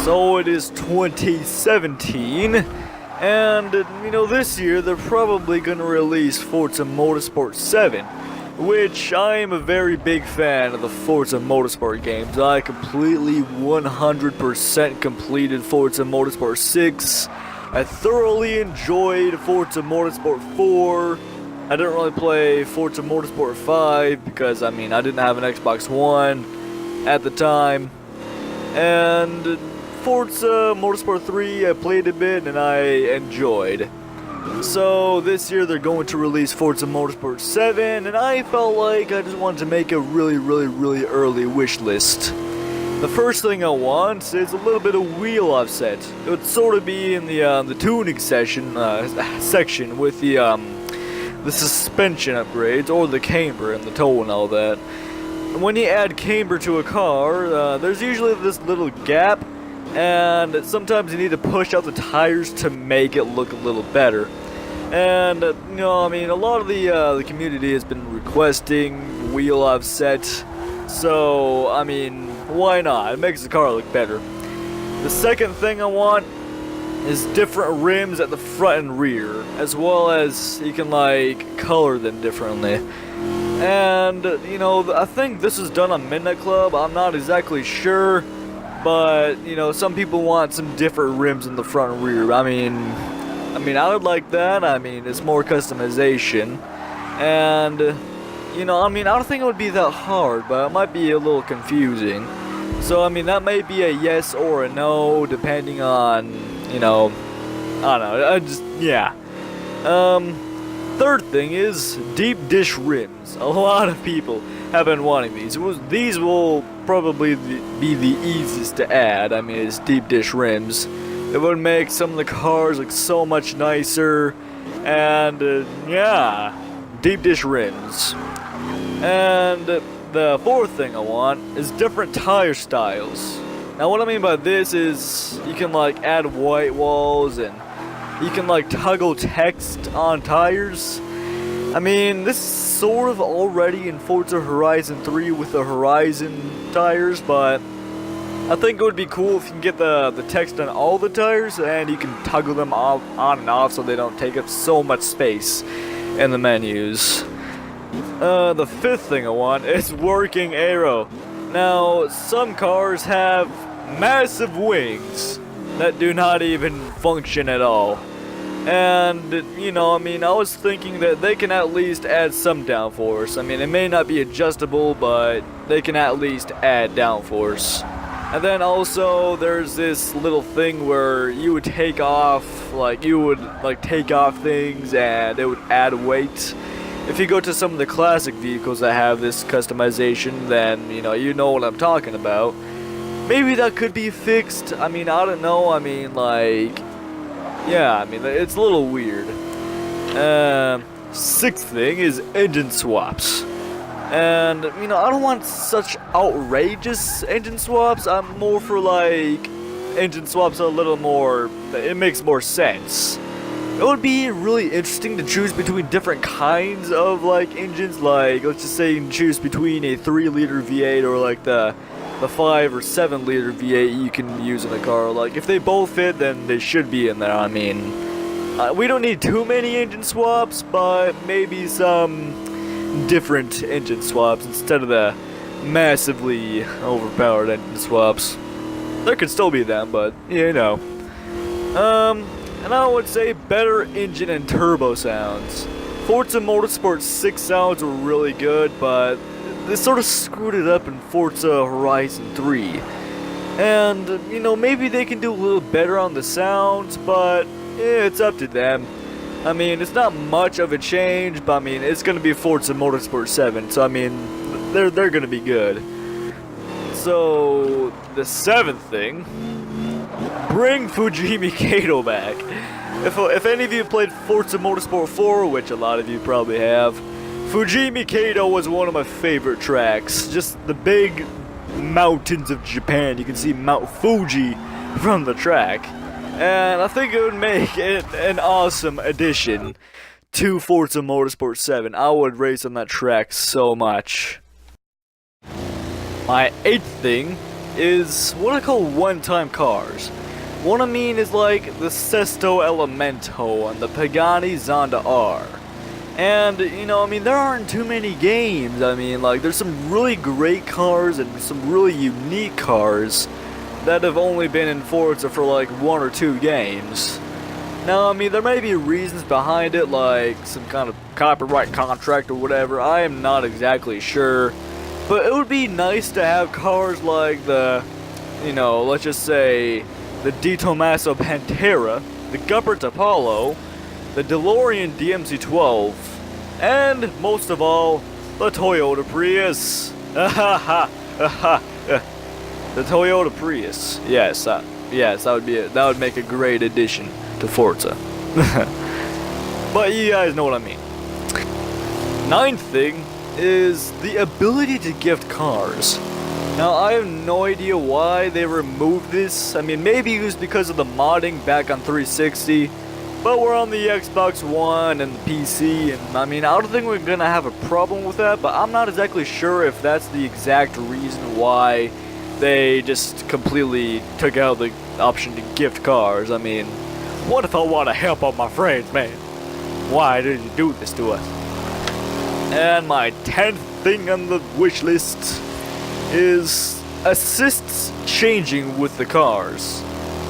So it is 2017, and this year they're probably gonna release Forza Motorsport 7, which I am a very big fan of the Forza Motorsport games. I completely 100% completed Forza Motorsport 6. I thoroughly enjoyed Forza Motorsport 4. I didn't really play Forza Motorsport 5 because I didn't have an Xbox One at the time. And Forza Motorsport 3 I played a bit and I enjoyed. So this year they're going to release Forza Motorsport 7, and I felt like I just wanted to make a really early wish list. The first thing I want is a little bit of wheel offset. It would sort of be in the tuning section with the suspension upgrades, or the camber and the toe and all that. When you add camber to a car, there's usually this little gap, and sometimes you need to push out the tires to make it look a little better. And a lot of the community has been requesting wheel offset, so why not? It makes the car look better. The second thing I want is different rims at the front and rear, as well as you can color them differently. And I think this is done on Midnight Club. I'm not exactly sure, but some people want some different rims in the front and rear. I would like that. It's more customization, and I don't think it would be that hard, but it might be a little confusing. So that may be a yes or a no, depending on I don't know. Third thing is deep dish rims. A lot of people have been wanting these. These will probably be the easiest to add. It's deep dish rims. It would make some of the cars look so much nicer, and deep dish rims. And the fourth thing I want is different tire styles. Now what I mean by this is you can add white walls, and you can toggle text on tires. This is sort of already in Forza Horizon 3 with the Horizon tires, but I think it would be cool if you can get the text on all the tires, and you can toggle them on and off so they don't take up so much space in the menus. The fifth thing I want is working aero. Now, some cars have massive wings that do not even function at all. And, I was thinking that they can at least add some downforce. It may not be adjustable, but they can at least add downforce. And then also, there's this little thing where you would take off, take off things and it would add weight. If you go to some of the classic vehicles that have this customization, then, you know what I'm talking about. Maybe that could be fixed. I don't know. It's a little weird. Sixth thing is engine swaps. And, I don't want such outrageous engine swaps. I'm more for, engine swaps a little more, it makes more sense. It would be really interesting to choose between different kinds of, engines. Let's just say you can choose between a 3-liter V8 or, the 5 or 7-liter V8 you can use in a car. If they both fit, then they should be in there. We don't need too many engine swaps, but maybe some different engine swaps instead of the massively overpowered engine swaps. There could still be them, but and I would say better engine and turbo sounds. Forza Motorsport 6 sounds were really good, but they sort of screwed it up in Forza Horizon 3. And, maybe they can do a little better on the sounds, but it's up to them. It's not much of a change, but it's gonna be Forza Motorsport 7, so they're gonna be good. So the seventh thing, bring Fujimi Kato back. If any of you played Forza Motorsport 4, which a lot of you probably have, Fujimi Kato was one of my favorite tracks. Just the big mountains of Japan. You can see Mount Fuji from the track. And I think it would make it an awesome addition to Forza Motorsport 7. I would race on that track so much. My eighth thing is what I call one-time cars. What I mean is like the Sesto Elemento and the Pagani Zonda R. And, you know, I mean, there aren't too many games. I mean, like, there's some really great cars and some really unique cars that have only been in Forza for like 1 or 2 games. Now, I mean, there may be reasons behind it, like some kind of copyright contract or whatever. I am not exactly sure. But it would be nice to have cars like the, you know, let's just say, the Di Tommaso Pantera, the Guppert Apollo, the DeLorean DMC-12, and, most of all, the Toyota Prius. The Toyota Prius. Yes, yes, that would be it. That would make a great addition to Forza. But you guys know what I mean. Ninth thing is the ability to gift cars. Now, I have no idea why they removed this. I mean, maybe it was because of the modding back on 360, but we're on the Xbox One and the PC, and I mean, I don't think we're gonna have a problem with that, but I'm not exactly sure if that's the exact reason why they just completely took out the option to gift cars. I mean, what if I want to help out my friends, man? Why did you do this to us? And my 10th thing on the wish list is assists changing with the cars.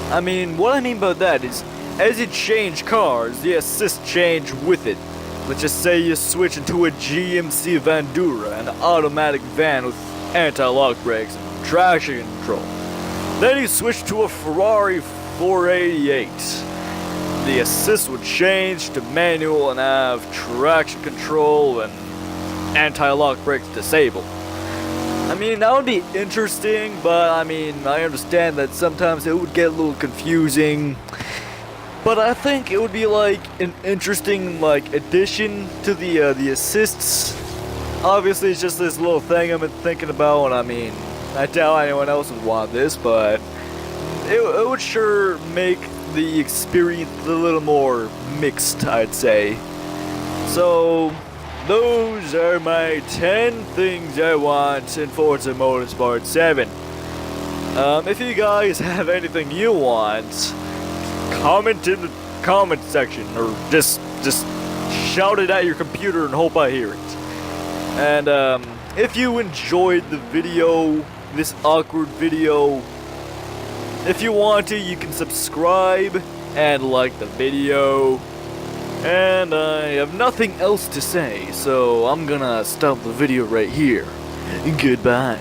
I mean, what I mean by that is, as you change cars, the assists change with it. Let's just say you switch into a GMC Vandura, an automatic van with anti-lock brakes and traction control. Then you switch to a Ferrari 488. The assist would change to manual and have traction control and anti-lock brakes disabled. I mean, that would be interesting, but I mean, I understand that sometimes it would get a little confusing. But I think it would be like an interesting like addition to the assists. Obviously, it's just this little thing I've been thinking about, and I mean, I doubt anyone else would want this, but it would sure make the experience a little more mixed, I'd say. So, those are my 10 things I want in Forza Motorsport 7. If you guys have anything you want, comment in the comment section, or just shout it at your computer and hope I hear it. And if you enjoyed the video, this awkward video, if you want to, you can subscribe and like the video. And I have nothing else to say, so I'm gonna stop the video right here. Goodbye.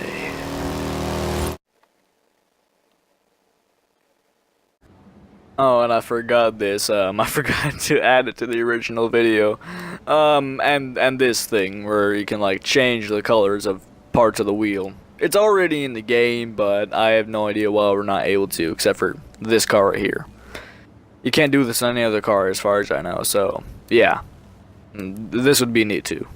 Oh, and I forgot this, I forgot to add it to the original video. And this thing, where you can, like, change the colors of parts of the wheel. It's already in the game, but I have no idea why we're not able to, except for this car right here. You can't do this on any other car as far as I know, so, yeah. This would be neat too.